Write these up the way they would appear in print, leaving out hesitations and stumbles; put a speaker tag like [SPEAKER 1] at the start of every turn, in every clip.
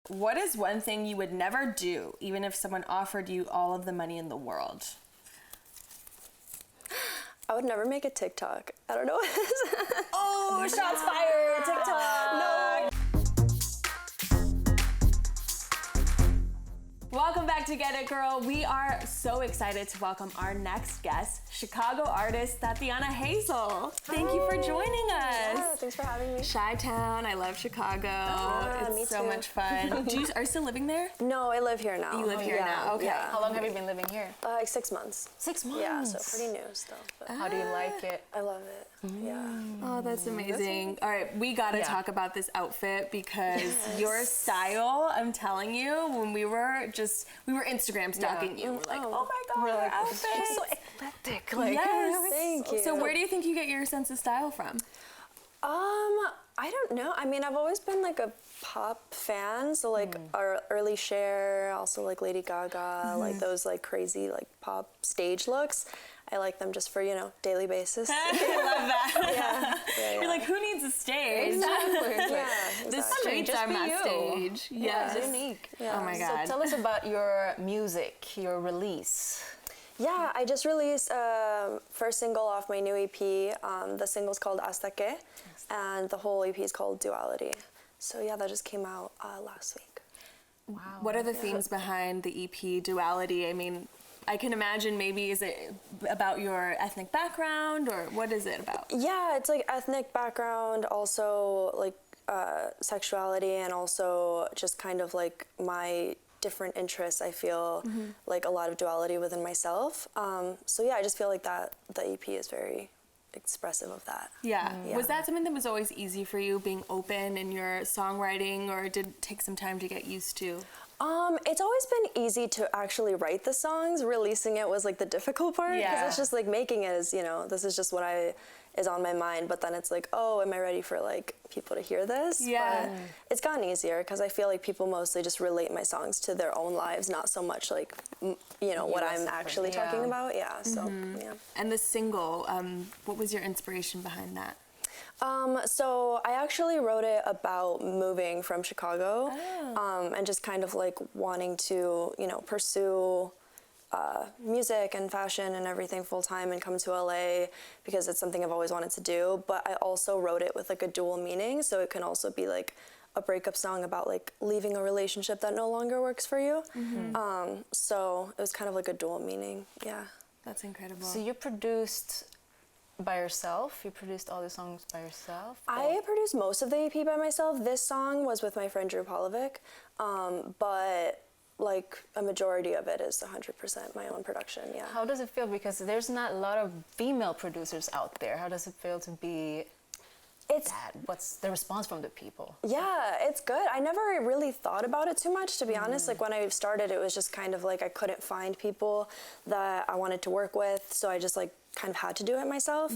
[SPEAKER 1] what is one thing you would never do, even if someone offered you all of the money in the world?
[SPEAKER 2] I would never make a TikTok. I don't know what it is.
[SPEAKER 1] Oh, shots fired! TikTok! No! Welcome back to Get It Girl. We are so excited to welcome our next guest, Chicago artist Tatiana Hazel. Thank you for joining us.
[SPEAKER 2] Yeah, thanks for having me.
[SPEAKER 1] Chi-Town, I love Chicago.
[SPEAKER 2] Me
[SPEAKER 1] It's so
[SPEAKER 2] too.
[SPEAKER 1] much fun. Are you still living there?
[SPEAKER 2] No, I live here now.
[SPEAKER 1] You live here now, okay.
[SPEAKER 2] Yeah.
[SPEAKER 3] How long have you been living here?
[SPEAKER 2] Like 6 months.
[SPEAKER 3] 6 months.
[SPEAKER 2] Yeah, so pretty new still. But
[SPEAKER 3] How do you like it?
[SPEAKER 2] I love it. Yeah.
[SPEAKER 1] Oh, that's amazing. All right, we gotta talk about this outfit because your style, I'm telling you, when we were Instagram stalking you. We're like, oh my God, your outfit.
[SPEAKER 3] It's so eclectic. Like,
[SPEAKER 1] Yes.
[SPEAKER 2] Thank you.
[SPEAKER 1] So where do you think you get your sense of style from?
[SPEAKER 2] I don't know. I mean, I've always been like a pop fan, so like our early Cher, also like Lady Gaga, like those like crazy like pop stage looks. I like them just for, you know, daily basis.
[SPEAKER 1] I love that.
[SPEAKER 2] Yeah.
[SPEAKER 1] You're like, who needs a stage?
[SPEAKER 3] Exactly.
[SPEAKER 2] Yeah,
[SPEAKER 1] The
[SPEAKER 2] exactly.
[SPEAKER 1] streets
[SPEAKER 3] just
[SPEAKER 1] are
[SPEAKER 3] be
[SPEAKER 1] my
[SPEAKER 3] you.
[SPEAKER 1] stage. Yes.
[SPEAKER 3] It's unique.
[SPEAKER 2] Yeah.
[SPEAKER 1] Oh my God.
[SPEAKER 3] So tell us about your music, your release.
[SPEAKER 2] Yeah, I just released first single off my new EP. The single's called Hasta Que, and the whole EP is called Duality. So yeah, that just came out last week.
[SPEAKER 3] Wow.
[SPEAKER 1] What are the themes behind the EP Duality? I mean, I can imagine maybe is it about your ethnic background or what is it about?
[SPEAKER 2] Yeah, it's like ethnic background, also like sexuality, and also just kind of like my different interests. I feel like a lot of duality within myself. So yeah, I just feel like that the EP is very expressive of that.
[SPEAKER 1] Yeah.
[SPEAKER 2] Yeah.
[SPEAKER 1] Was that something that was always easy for you, being open in your songwriting, or did it take some time to get used to?
[SPEAKER 2] It's always been easy to actually write the songs. Releasing it was like the difficult part, because
[SPEAKER 1] Yeah.
[SPEAKER 2] it's just like making it is, you know, this is just what is on my mind, but then it's like, oh, am I ready for like people to hear this?
[SPEAKER 1] Yeah.
[SPEAKER 2] But it's gotten easier because I feel like people mostly just relate my songs to their own lives, not so much like, you know, what I'm actually talking about. Yeah, so, yeah.
[SPEAKER 1] And the single, what was your inspiration behind that?
[SPEAKER 2] So I actually wrote it about moving from Chicago, and just kind of like wanting to, you know, pursue music and fashion and everything full time and come to LA because it's something I've always wanted to do. But I also wrote it with like a dual meaning, so it can also be like a breakup song about like leaving a relationship that no longer works for you. So it was kind of like a dual meaning. Yeah.
[SPEAKER 1] That's incredible.
[SPEAKER 3] So you produced by yourself? You produced all the songs by yourself?
[SPEAKER 2] I produced most of the EP by myself. This song was with my friend Drew Polovic, but like a majority of it is 100% my own production. Yeah.
[SPEAKER 3] How does it feel? Because there's not a lot of female producers out there. How does it feel to be that? What's the response from the people?
[SPEAKER 2] Yeah, it's good. I never really thought about it too much, to be honest. Like when I started, it was just kind of like I couldn't find people that I wanted to work with, so I just like kind of had to do it myself.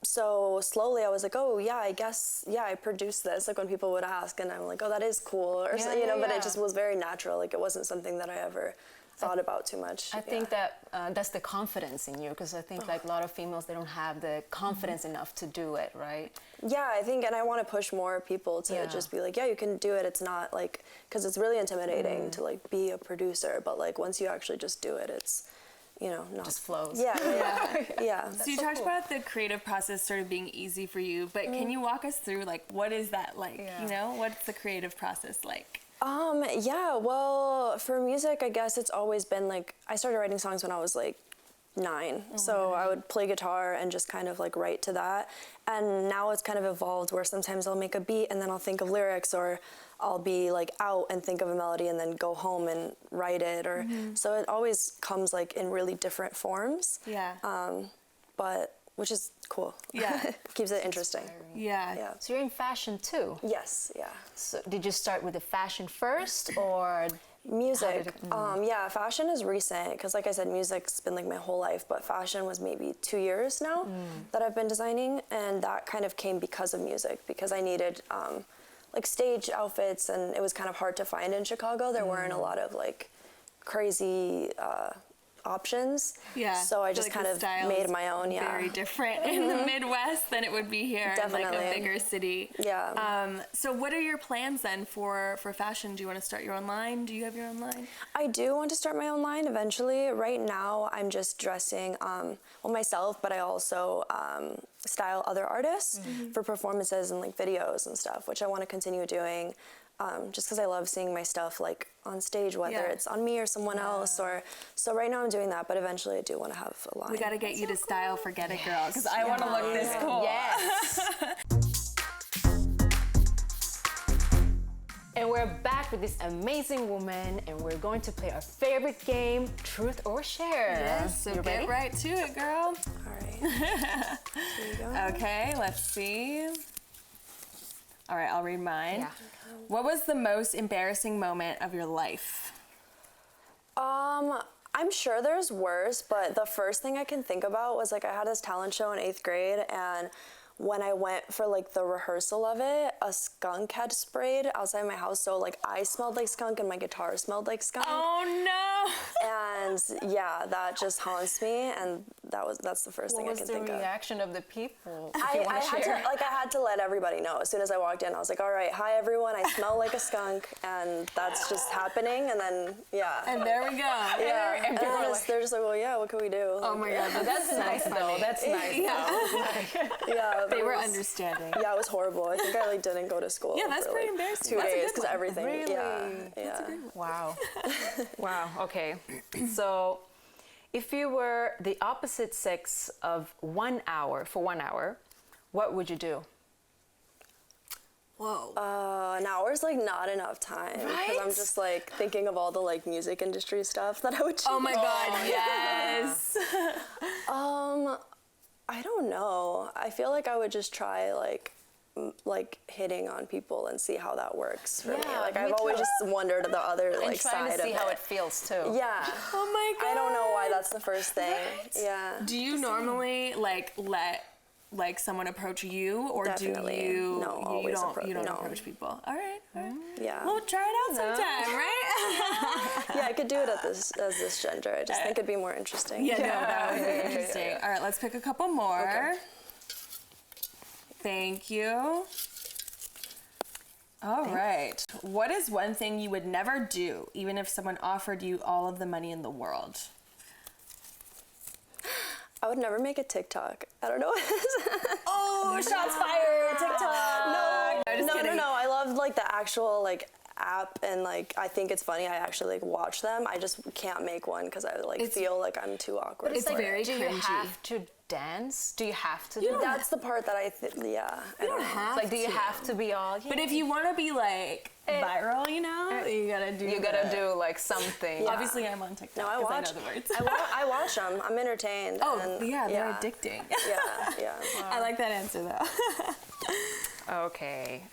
[SPEAKER 2] So slowly I was like, oh yeah, I guess, yeah, I produced this. Like when people would ask, and I'm like, oh, that is cool, or so, you know. But it just was very natural. Like it wasn't something that I ever thought about too much.
[SPEAKER 3] I think that that's the confidence in you, because I think like a lot of females, they don't have the confidence enough to do it, right?
[SPEAKER 2] Yeah, I think, and I want to push more people to just be like, yeah, you can do it. It's not like, because it's really intimidating to like be a producer, but like once you actually just do it, it's, you know, not
[SPEAKER 3] Just flows.
[SPEAKER 2] Yeah.
[SPEAKER 1] So you talked about the creative process sort of being easy for you, but can you walk us through like what is that like? You know, what's the creative process like?
[SPEAKER 2] Yeah, well, for music, I guess it's always been like, I started writing songs when I was like 9. So I would play guitar and just kind of like write to that. And now it's kind of evolved where sometimes I'll make a beat and then I'll think of lyrics, or I'll be like out and think of a melody and then go home and write it. Or so it always comes like in really different forms.
[SPEAKER 1] Yeah.
[SPEAKER 2] But which is cool.
[SPEAKER 1] Yeah.
[SPEAKER 2] Keeps it interesting.
[SPEAKER 1] Yeah.
[SPEAKER 3] So you're in fashion too?
[SPEAKER 2] Yes, yeah.
[SPEAKER 3] So did you start with the fashion first, or
[SPEAKER 2] music? Yeah, fashion is recent, because like I said, music's been like my whole life, but fashion was maybe 2 years now that I've been designing, and that kind of came because of music, because I needed like stage outfits, and it was kind of hard to find in Chicago. There weren't a lot of like crazy options.
[SPEAKER 1] Yeah.
[SPEAKER 2] So I
[SPEAKER 1] feel
[SPEAKER 2] just
[SPEAKER 1] like
[SPEAKER 2] kind
[SPEAKER 1] the
[SPEAKER 2] of
[SPEAKER 1] style
[SPEAKER 2] made
[SPEAKER 1] is
[SPEAKER 2] my own. Yeah.
[SPEAKER 1] Very different in the Midwest than it would be here in like a
[SPEAKER 2] Definitely.
[SPEAKER 1] bigger city.
[SPEAKER 2] Yeah.
[SPEAKER 1] So what are your plans then for fashion? Do you want to start your own line? Do you have your own line?
[SPEAKER 2] I do want to start my own line eventually. Right now, I'm just dressing, myself, but I also style other artists for performances and like videos and stuff, which I want to continue doing. Just because I love seeing my stuff like on stage, whether it's on me or someone else, so right now I'm doing that, but eventually I do want to have a line.
[SPEAKER 1] We got to get you to style Forget It Girl, because I want to look this cool.
[SPEAKER 3] Yes. And we're back with this amazing woman, and we're going to play our favorite game, Truth or Share.
[SPEAKER 1] Yes, so
[SPEAKER 3] you
[SPEAKER 1] get
[SPEAKER 3] ready?
[SPEAKER 1] right to it, girl.
[SPEAKER 2] All right. Here you go.
[SPEAKER 1] Okay, let's see. All right, I'll read mine.
[SPEAKER 3] Yeah.
[SPEAKER 1] What was the most embarrassing moment of your life?
[SPEAKER 2] I'm sure there's worse, but the first thing I can think about was like I had this talent show in 8th grade, and when I went for like the rehearsal of it, a skunk had sprayed outside my house, so like I smelled like skunk and my guitar smelled like skunk.
[SPEAKER 1] Oh no!
[SPEAKER 2] And yeah, that just haunts me, and that's the first thing I can think
[SPEAKER 3] What was the
[SPEAKER 2] of.
[SPEAKER 3] reaction of the people? If
[SPEAKER 2] I
[SPEAKER 3] you want to
[SPEAKER 2] had
[SPEAKER 3] share.
[SPEAKER 2] I had to let everybody know. As soon as I walked in, I was like, all right, hi everyone, I smell like a skunk, and that's just happening, and then, yeah.
[SPEAKER 1] And there we go.
[SPEAKER 2] Yeah, and
[SPEAKER 3] people
[SPEAKER 2] then
[SPEAKER 3] are like-
[SPEAKER 2] they're just like, well, yeah, what can we do?
[SPEAKER 1] Oh my god,
[SPEAKER 3] But that's nice though. That's nice though.
[SPEAKER 2] Yeah,
[SPEAKER 1] They
[SPEAKER 2] it
[SPEAKER 1] were
[SPEAKER 2] was-
[SPEAKER 1] understanding.
[SPEAKER 2] Yeah, it was horrible. I think I like didn't go to school.
[SPEAKER 1] Yeah, that's
[SPEAKER 2] for,
[SPEAKER 1] pretty
[SPEAKER 2] like,
[SPEAKER 1] embarrassing.
[SPEAKER 2] 2
[SPEAKER 1] That's a
[SPEAKER 2] days
[SPEAKER 1] good
[SPEAKER 2] because
[SPEAKER 1] one.
[SPEAKER 2] everything.
[SPEAKER 3] Really?
[SPEAKER 2] Yeah.
[SPEAKER 3] Wow. Wow. Okay. So, if you were the opposite sex of 1 hour for 1 hour, what would you do?
[SPEAKER 1] Whoa.
[SPEAKER 2] An hour's like not enough time because I'm
[SPEAKER 1] Right?
[SPEAKER 2] just like thinking of all the like music industry stuff that I would choose.
[SPEAKER 1] Oh my god, yes.
[SPEAKER 2] I don't know. I feel like I would just try like hitting on people and see how that works for me.
[SPEAKER 3] Yeah,
[SPEAKER 2] Like
[SPEAKER 3] me
[SPEAKER 2] I've always
[SPEAKER 3] too.
[SPEAKER 2] just wondered the other
[SPEAKER 3] And
[SPEAKER 2] like
[SPEAKER 3] trying
[SPEAKER 2] side
[SPEAKER 3] to see
[SPEAKER 2] of
[SPEAKER 3] how
[SPEAKER 2] it.
[SPEAKER 3] it feels too.
[SPEAKER 2] Yeah.
[SPEAKER 1] Oh my god.
[SPEAKER 2] I don't know why that's the first thing.
[SPEAKER 1] Right?
[SPEAKER 2] Yeah.
[SPEAKER 1] Do you normally like let like someone approach you, or
[SPEAKER 2] Definitely.
[SPEAKER 1] do you?
[SPEAKER 2] No,
[SPEAKER 1] you
[SPEAKER 2] always
[SPEAKER 1] don't
[SPEAKER 2] no.
[SPEAKER 1] approach people. All right. All right.
[SPEAKER 2] Yeah.
[SPEAKER 1] We'll try it out sometime, right?
[SPEAKER 2] Yeah, I could do it as this gender. I just think it'd be more interesting.
[SPEAKER 1] Yeah, no, that would be interesting.
[SPEAKER 3] yeah.
[SPEAKER 1] All right, let's pick a couple more.
[SPEAKER 2] Okay.
[SPEAKER 1] Thank you. All right. What is one thing you would never do, even if someone offered you all of the money in the world?
[SPEAKER 2] I would never make a TikTok. I don't know what it is.
[SPEAKER 1] Oh, shots fired! TikTok.
[SPEAKER 2] No. I love like the actual like app, and like I think it's funny. I actually like watch them. I just can't make one because I like feel like I'm too awkward.
[SPEAKER 1] It's
[SPEAKER 2] for it.
[SPEAKER 1] very
[SPEAKER 3] Do you
[SPEAKER 1] cringy.
[SPEAKER 3] have to dance? Do you have to do that?
[SPEAKER 2] That's the part that I think. Yeah. I don't know.
[SPEAKER 1] have
[SPEAKER 3] Like, do you
[SPEAKER 1] to.
[SPEAKER 3] have to be all?
[SPEAKER 1] But if you want to be like viral, you know, you gotta do.
[SPEAKER 3] you gotta do like something.
[SPEAKER 1] Obviously, I'm on TikTok.
[SPEAKER 2] No, I
[SPEAKER 1] 'cause
[SPEAKER 2] watch.
[SPEAKER 1] I know the words.
[SPEAKER 2] I watch them. I'm entertained.
[SPEAKER 1] Oh,
[SPEAKER 2] and,
[SPEAKER 1] yeah, they're addicting.
[SPEAKER 2] Yeah.
[SPEAKER 1] I like that answer though.
[SPEAKER 3] Okay.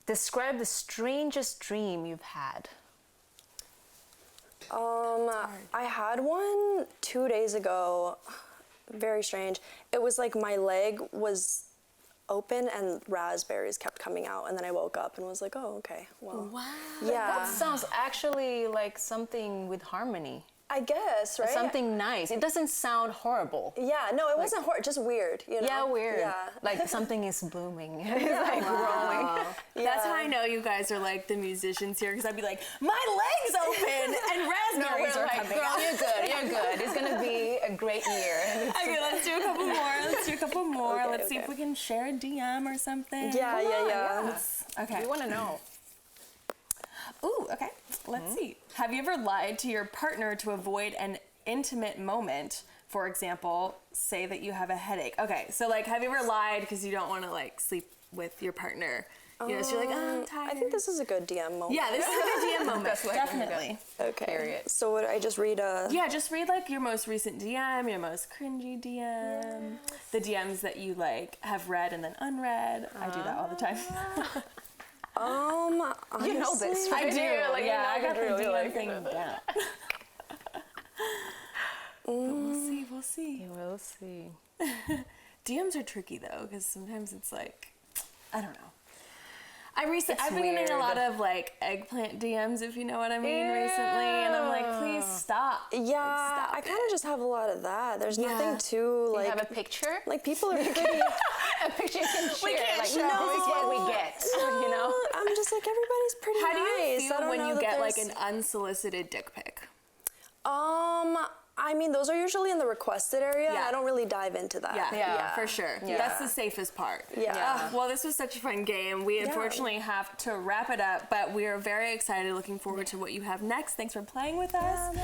[SPEAKER 3] Describe the strangest dream you've had.
[SPEAKER 2] I had one 2 days ago. Very strange. It was like my leg was open and raspberries kept coming out, and then I woke up and was like, oh, okay, well.
[SPEAKER 1] Wow.
[SPEAKER 2] Yeah.
[SPEAKER 3] That sounds actually like something with harmony.
[SPEAKER 2] I guess, right?
[SPEAKER 3] Something nice. It doesn't sound horrible.
[SPEAKER 2] Yeah, no, it wasn't just weird, you know?
[SPEAKER 3] Yeah, weird.
[SPEAKER 2] Yeah.
[SPEAKER 3] Like something is blooming. It's like growing.
[SPEAKER 1] That's how I know you guys are like the musicians here, because I'd be like, my leg's open and raspberries are coming
[SPEAKER 3] girl,
[SPEAKER 1] out.
[SPEAKER 3] you're good. You're good. It's gonna be a great year.
[SPEAKER 1] Okay, let's do a couple more.
[SPEAKER 2] Okay,
[SPEAKER 1] Let's see if we can share a DM or something.
[SPEAKER 2] Yeah.
[SPEAKER 1] Okay.
[SPEAKER 3] We want to know.
[SPEAKER 1] Ooh, okay. Let's see. Have you ever lied to your partner to avoid an intimate moment? For example, say that you have a headache. Okay, so like, have you ever lied because you don't want to like sleep with your partner? You know, so you're like, oh, I'm tired.
[SPEAKER 2] I think this is a good DM moment.
[SPEAKER 1] Yeah, this is a good DM moment.
[SPEAKER 3] That's like-
[SPEAKER 1] Definitely.
[SPEAKER 2] Okay.
[SPEAKER 3] Period.
[SPEAKER 2] So would I just read a...
[SPEAKER 1] Yeah, just read like your most recent DM, your most cringy DM, the DMs that you like have read and then unread. I do that all the time.
[SPEAKER 2] honestly,
[SPEAKER 3] You know this,
[SPEAKER 1] I
[SPEAKER 3] right?
[SPEAKER 1] do.
[SPEAKER 3] Like,
[SPEAKER 1] Yeah, I
[SPEAKER 3] you know
[SPEAKER 1] got the
[SPEAKER 3] really
[SPEAKER 1] DM
[SPEAKER 3] like
[SPEAKER 1] thing down. But we'll see.
[SPEAKER 3] We'll see.
[SPEAKER 1] DMs are tricky though, because sometimes it's like, I don't know. I've been getting a lot of like eggplant DMs, if you know what I mean, recently, and I'm like, please stop.
[SPEAKER 2] Yeah, I kind of just have a lot of that. There's nothing too like.
[SPEAKER 3] You have a picture?
[SPEAKER 2] Like people are pretty.
[SPEAKER 3] A picture you can share.
[SPEAKER 1] We can't
[SPEAKER 3] like,
[SPEAKER 1] show.
[SPEAKER 3] this is what we get. You know?
[SPEAKER 2] I'm just like, everybody's pretty
[SPEAKER 1] How do you
[SPEAKER 2] nice.
[SPEAKER 1] feel when you get like an unsolicited dick pic?
[SPEAKER 2] I mean, those are usually in the requested area. And
[SPEAKER 1] Yeah.
[SPEAKER 2] I don't really dive into that.
[SPEAKER 1] Yeah, for sure.
[SPEAKER 2] Yeah.
[SPEAKER 1] That's the safest part.
[SPEAKER 2] Yeah.
[SPEAKER 1] Well, this was such a fun game. We unfortunately have to wrap it up, but we are very excited, looking forward to what you have next. Thanks for playing with us.